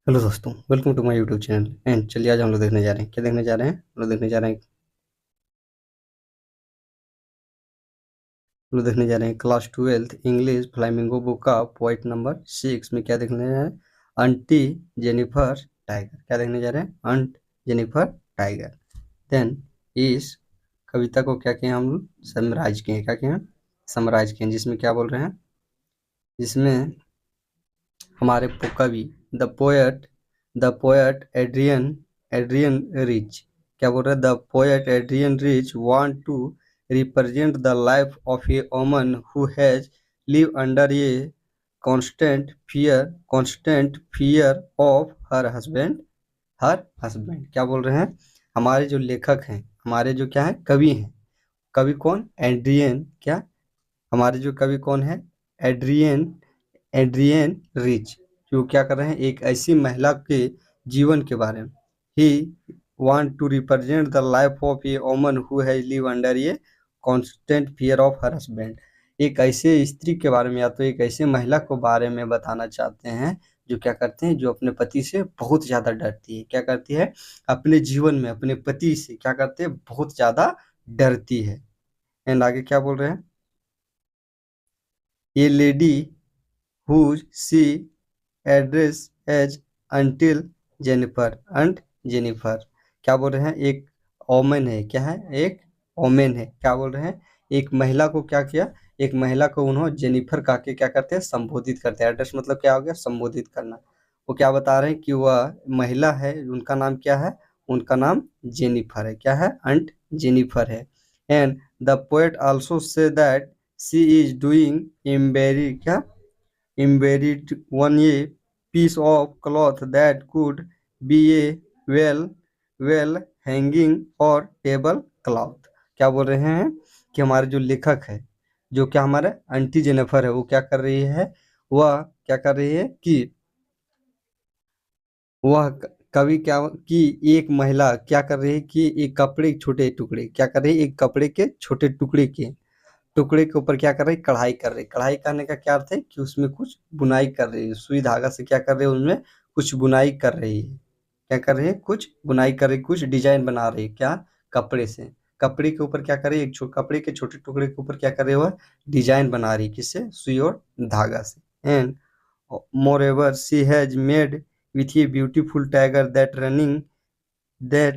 Hello दोस्तों, welcome to my YouTube channel. And चलिए आज हम लोग देखने जा रहे हैं, क्या देखने जा रहे हैं? हम लोग देखने जा रहे हैं class 12th English flamingo book का पॉइंट नंबर 6 में क्या देखने जा रहे हैं? Aunty Jennifer tiger. क्या देखने जा रहे हैं? Aunt Jennifer tiger. देन इस कविता को क्या किया हम लोग? समराइज किए। क्या किया? समराइज किए, जिसमें क्या बोल रहे हैं? जिसमें हमारे कवि द पोएट एड्रियन रिच क्या बोल रहे हैं? The poet Adrienne Rich want to represent the life of a woman who has live under a constant fear of her husband. क्या बोल रहे हैं? हमारे जो लेखक हैं, हमारे जो क्या है कवि हैं, कवि कौन? एड्रियन क्या? हमारे जो कवि कौन है? Adrienne Adrienne Rich. जो क्या कर रहे हैं? एक ऐसी महिला के जीवन के बारे में। He want to represent the life of a woman who has live under a constant fear of her husband. एक ऐसे स्त्री के बारे में या तो एक ऐसे महिला को बारे में बताना चाहते हैं जो क्या करते हैं, जो अपने पति से बहुत ज्यादा डरती है। क्या करती है? अपने जीवन में अपने पति से क्या करते हैं? बहुत ज्यादा डरती है। एंड आगे क्या बोल रहे हैं? ये lady who she address as until Jennifer. क्या बोल रहे हैं? एक ओमेन है। क्या है? एक ओमेन है। क्या बोल रहे हैं? एक महिला को क्या किया? एक महिला को उन्होंने जेनिफर कहा के क्या करते हैं? संबोधित करते हैं। एड्रेस मतलब क्या हो गया? संबोधित करना। वो क्या बता रहे हैं कि वह महिला है, उनका नाम क्या है? उनका नाम जेनिफर है। क्या है? अंट जेनिफर है। And the poet also say that she is doing embroidery क्या embodied one a piece of cloth that could be a well hanging or table cloth। क्या बोल रहे हैं? कि हमारे जो लेखक है, जो क्या हमारे आंटी जेनिफर है, वो क्या कर रही है? वह क्या कर रही है कि वह कवि क्या कि एक महिला क्या कर रही है कि एक कपड़े के छोटे टुकड़े क्या कर रही है? एक कपड़े के छोटे टुकड़े के ऊपर क्या कर रही? कढ़ाई कर रही। कढ़ाई करने का क्या अर्थ है? कि उसमें कुछ बुनाई कर रही है। सुई धागा से क्या कर रही है? उनमें कुछ बुनाई कर रही है। क्या कर रही है? कुछ बुनाई कर रही, कुछ डिजाइन बना रही है। क्या? कपड़े से। कपड़े के ऊपर क्या कर रही है? कपड़े के छोटे टुकड़े के ऊपर क्या कर रही है? वह डिजाइन बना रही है। किससे? सुई और धागा से। And moreover she has made with a beautiful tiger that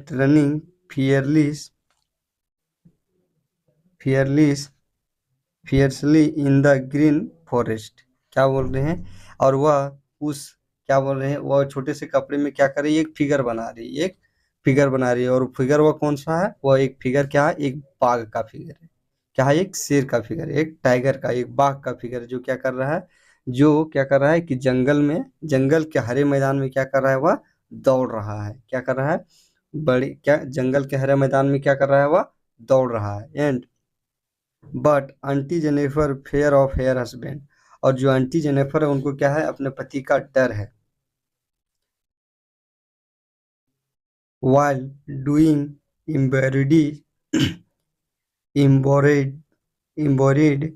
running fearless fearless fiercely in the green forest. क्या बोल रहे हैं? और वह उस क्या बोल रहे हैं? वह छोटे से कपड़े में क्या कर रही है? एक फिगर बना रही है। एक फिगर बना रही है। और फिगर वह कौन सा है? वह एक फिगर क्या है? एक बाघ का फिगर है। क्या है? एक शेर का फिगर है, एक टाइगर का, एक बाघ का फिगर है। जो क्या कर रहा है? जो क्या कर रहा है कि जंगल के हरे मैदान में क्या कर रहा है? वह दौड़ रहा है। क्या कर रहा है? बड़ी क्या जंगल के हरे मैदान में क्या कर रहा है? वह दौड़ रहा है। And but aunty Jennifer fear of her husband. और जो आंटी जेनिफर है, उनको क्या है? अपने पति का डर है। while doing embroidery embroidered embroidered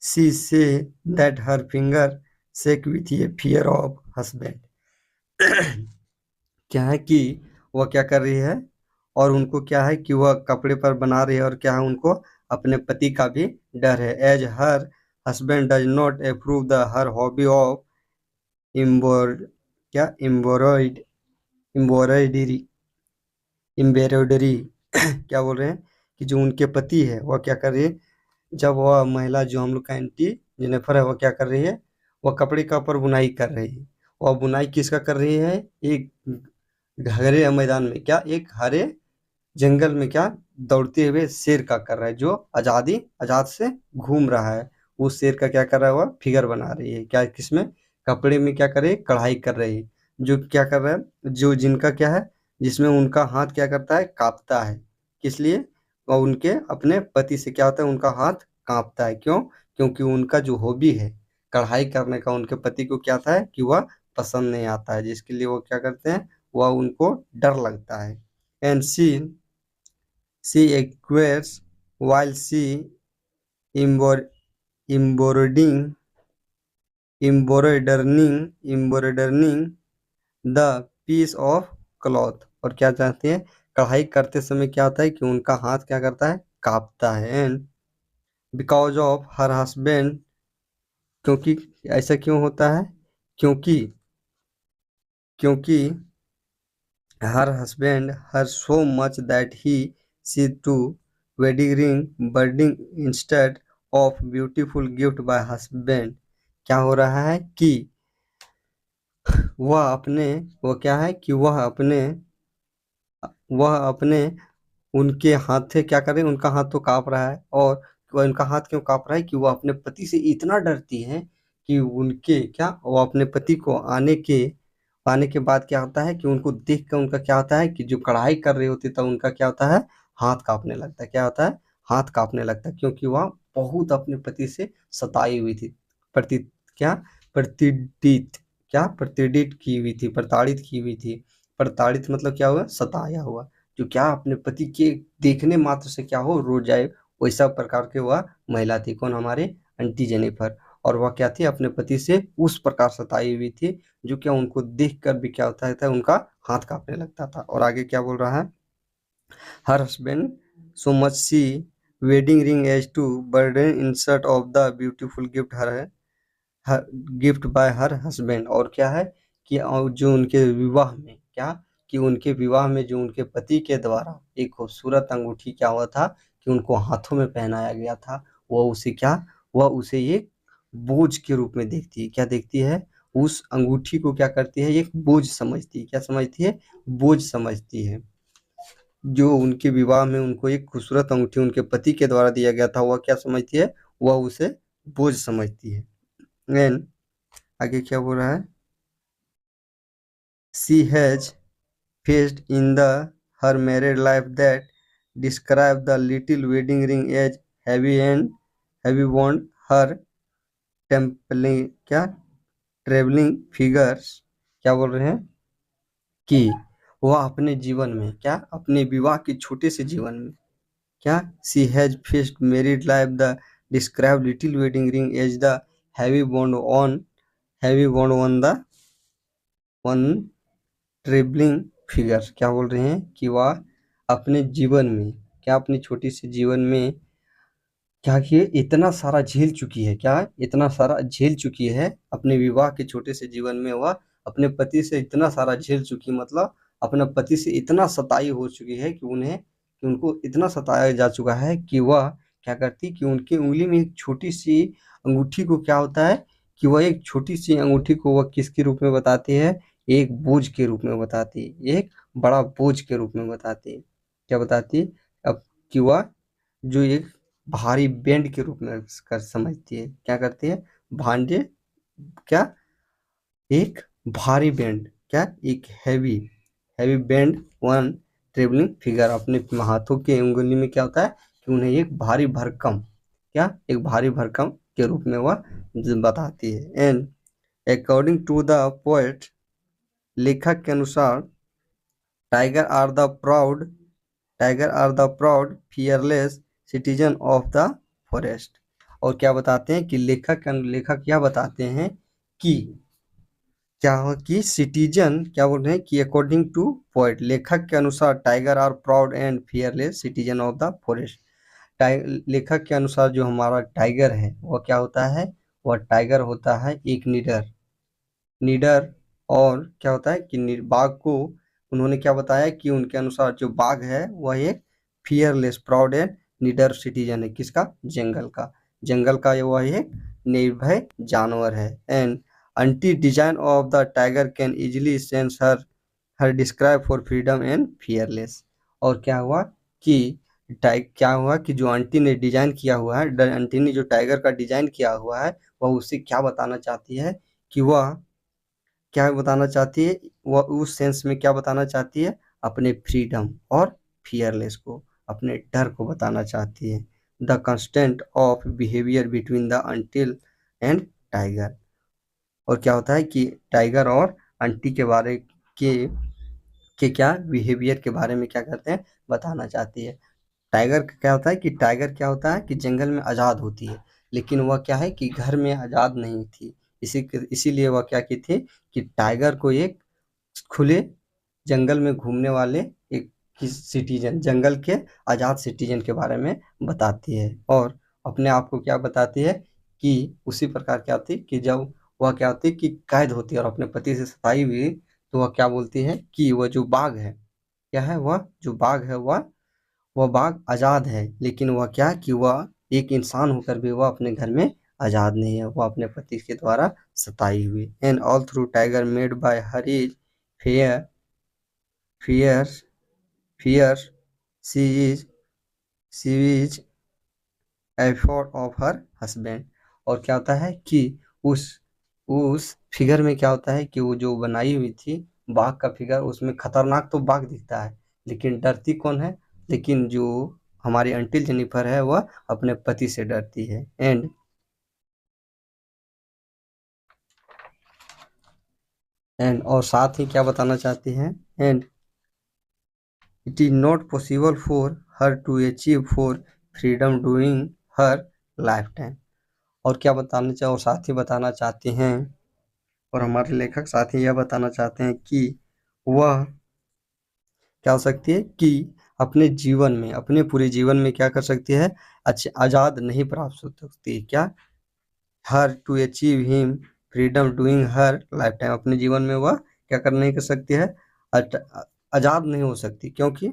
she say that her finger shake with a fear of husband। क्या है कि वह क्या कर रही है? और उनको क्या है कि वह कपड़े पर बना रही है, और क्या है? उनको अपने पति का भी डर है। As her husband does not approve the her hobby of embroid क्या एम्ब्रॉयडरी एम्ब्रॉयडरी। क्या बोल रहे हैं? कि जो उनके पति है, वह क्या कर रही है? जब वह महिला जो हम लोग का एंटी जेनिफर है, वह क्या कर रही है? वह कपड़े का ऊपर बुनाई कर रही है। वह बुनाई किसका कर रही है? एक हरे मैदान में क्या, एक हरे जंगल में क्या, दौड़ते हुए शेर का कर रहा है, जो आजाद से घूम रहा है। उस शेर का क्या कर रहा है? वह फिगर बना रही है। क्या? किसमें? कपड़े में क्या कर रही है? कढ़ाई कर रही है। जो क्या कर रहा है? जो जिनका क्या है? जिसमें उनका हाथ क्या करता है? कांपता है। किस लिए? और उनके अपने पति से क्या होता है? उनका हाथ कांपता है। क्यों? क्योंकि उनका जो हॉबी है कढ़ाई करने का, उनके पति को क्या था है कि वह पसंद नहीं आता है, जिसके लिए वो क्या करते हैं? वह उनको डर लगता है। And she acquires while she embro- embroidering embroidering the piece of cloth. और क्या चाहते हैं, कढ़ाई करते समय क्या होता है कि उनका हाथ क्या करता है, कांपता है। And because of her husband, क्योंकि ऐसा क्यों होता है, क्योंकि क्योंकि her husband her so much that he see to wedding ring burden instead of beautiful gift by husband. क्या हो रहा है कि वह अपने, वो क्या है कि वह अपने उनके हाथ से क्या करें, उनका हाथ तो कांप रहा है। और वह उनका हाथ क्यों कांप रहा है कि वो अपने पति से इतना डरती हैं कि उनके क्या, वो अपने पति को आने के बाद क्या होता है कि उनको देख कर उनका क्या होता है कि जो कढ़ाई कर रहे होते तब उनका क्या होता है, हाथ कांपने लगता है। क्या होता है, हाथ कांपने लगता है, क्योंकि वह बहुत अपने पति से सताई हुई थी। प्रति क्या प्रतिदित क्या प्रतिदित की हुई थी, प्रताड़ित की हुई थी। प्रताड़ित मतलब क्या हुआ, सताया हुआ। जो क्या अपने पति के देखने मात्र से क्या हो, रो जाए, वैसा प्रकार के वह महिला थी। कौन, हमारे आंटी जेनिफर। और वह क्या थी, अपने पति से उस प्रकार सताई हुई थी जो क्या उनको देखकर भी क्या होता था, उनका हाथ कांपने लगता था। और आगे क्या बोल रहा है, her husband so much see wedding ring as to burden insert of the beautiful gift her gift by her husband. और क्या है कि जो उनके विवाह में क्या, कि उनके विवाह में जो उनके पति के द्वारा एक खूबसूरत अंगूठी क्या हुआ था कि उनको हाथों में पहनाया गया था, वह उसे एक बोझ के रूप में देखती है। क्या देखती है, उस अंगूठी को क्या करती है, एक बोझ समझती है। क्या समझती है, बोझ समझती है। जो उनके विवाह में उनको एक खूबसूरत अंगूठी उनके पति के द्वारा दिया गया था, वह क्या समझती है, वह उसे बोझ समझती है। एंड आगे क्या बोल रहा है, she has faced in the her married life that describe the little wedding ring as heavy bond her templing क्या ट्रेवलिंग फिगर्स। क्या बोल रहे हैं कि वह अपने जीवन में क्या, अपने विवाह के छोटे से जीवन में क्या, she has faced married life the describe little wedding ring as the heavy bond on heavy bond one travelling figure. क्या बोल रहे हैं कि वह अपने जीवन में क्या, अपनी छोटी सी जीवन में क्या किए, इतना सारा झेल चुकी है। क्या, इतना सारा झेल चुकी है अपने विवाह के छोटे से जीवन में। वह अपने पति से इतना सारा झेल चुकी, मतलब अपने पति से इतना सताई हो चुकी है कि उनको इतना सताया जा चुका है कि वह क्या करती कि उनकी उंगली में एक छोटी सी अंगूठी को क्या होता है कि वह एक छोटी सी अंगूठी को वह किसके रूप में बताती है, एक बोझ के रूप में बताती है, एक बड़ा बोझ के रूप में बताती है। क्या बताती है, अब कि वह जो एक भारी बैंड के रूप में कर समझती है। क्या करती है, भांडे क्या, एक भारी बैंड क्या, एक heavy heavy bend one travelling figure. अपने हाथों के उंगली में क्या होता है कि उन्हें एक भारी भरकम क्या, एक भारी भरकम के रूप में वह बताती है। And according to the poet, लेखक के अनुसार tiger are the proud tiger are the proud fearless citizen of the forest. और क्या बताते हैं कि लेखक क्या बताते हैं कि क्या हो कि सिटीजन, क्या बोल रहे हैं कि अकॉर्डिंग टू पोएट, लेखक के अनुसार tiger are proud and fearless citizen of the forest. लेखक के अनुसार जो हमारा टाइगर है वह क्या होता है, वह टाइगर होता है एक निडर निडर और क्या होता है कि बाघ को उन्होंने क्या बताया कि उनके अनुसार जो बाघ है वह एक फियरलेस प्राउड एंड निडर सिटीजन है। किसका, जंगल का वह एक निर्भय जानवर है। And aunty design of the tiger can easily sense her describe for freedom and fearless. और क्या हुआ कि जो आंटी ने डिजाइन किया हुआ है, आंटी ने जो टाइगर का डिजाइन किया हुआ है, वह उससे क्या बताना चाहती है कि वह क्या बताना चाहती है, वह उस सेंस में क्या बताना चाहती है, अपने फ्रीडम और फियरलेस को, अपने डर को बताना चाहती है। The constant of behaviour between the until and tiger. और क्या होता है कि टाइगर और आंटी के बारे के क्या बिहेवियर के बारे में क्या करते हैं, बताना चाहती है। टाइगर का क्या होता है कि टाइगर क्या होता है कि जंगल में आज़ाद होती है, लेकिन वह क्या है कि घर में आज़ाद नहीं थी। इसीलिए वह क्या की थी कि टाइगर को एक खुले जंगल में घूमने वाले एक सिटीजन, जंगल के आजाद सिटीजन के बारे में बताती है। और अपने आप को क्या बताती है कि उसी प्रकार क्या होती है कि जब वह क्या होती है कि कैद होती है और अपने पति से सताई हुई, तो वह क्या बोलती है कि वह जो बाघ है, क्या है, वह जो बाघ है वह बाघ आजाद है, लेकिन वह क्या कि वह एक इंसान होकर भी वह अपने घर में आजाद नहीं है, वह अपने पति के द्वारा सताई हुई। And all through tiger made by her is fair fear fear she is she is effort of her husband। और क्या होता है कि उस उस फिगर में क्या होता है कि वो जो बनाई हुई थी बाघ का फिगर, उसमें खतरनाक तो बाघ दिखता है, लेकिन डरती कौन है, लेकिन जो हमारी अंटिल जेनिफर है वह अपने पति से डरती है। एंड और साथ ही क्या बताना चाहती हैं, and it is not possible for her to achieve for freedom doing her life time. और क्या बताना चाहे और साथ ही बताना चाहते हैं, और हमारे लेखक साथ ही यह बताना चाहते हैं कि वह क्या हो सकती है कि अपने जीवन में, अपने पूरे जीवन में क्या कर सकती है, अच्छे आज़ाद नहीं प्राप्त हो सकती, क्या, her to achieve him freedom doing her life time, अपने जीवन में वह क्या कर नहीं कर सकती है, आज़ाद नहीं हो सकती, क्योंकि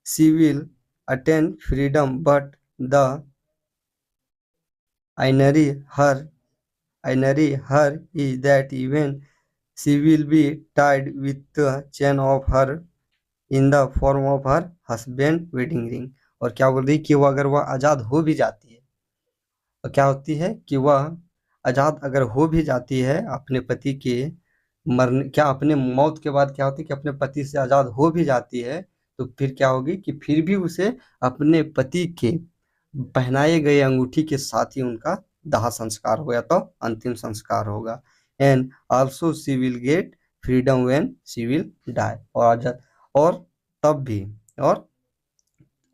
she will attain freedom but the आइनरी her Inary her is that even she will be tied with the chain of her in the form of her husband wedding ring। और क्या बोल रही कि वो अगर वह आज़ाद हो भी जाती है, तो क्या होती है कि वह आज़ाद अगर हो भी जाती है अपने पति के मरने, क्या अपने मौत के बाद क्या होती है कि अपने पति से आज़ाद हो भी जाती है, तो फिर क्या होगी कि फिर भी उसे अपने पति के पहनाए गए अंगूठी के साथ ही उनका दाह संस्कार होगा, तो अंतिम संस्कार होगा। And also she will get freedom when she will die. और आजाद, और तब भी, और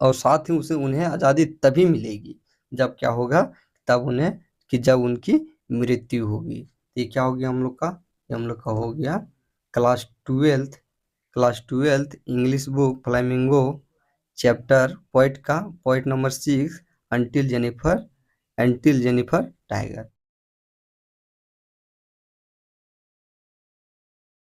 साथ ही उसे उन्हें आज़ादी तभी मिलेगी जब क्या होगा, तब उन्हें कि जब उनकी मृत्यु होगी। ये क्या हो गया हम लोग का, ये हम लोग का हो गया class twelfth English book Flamingo chapter poet का poet number 6 aunt Jennifer tiger.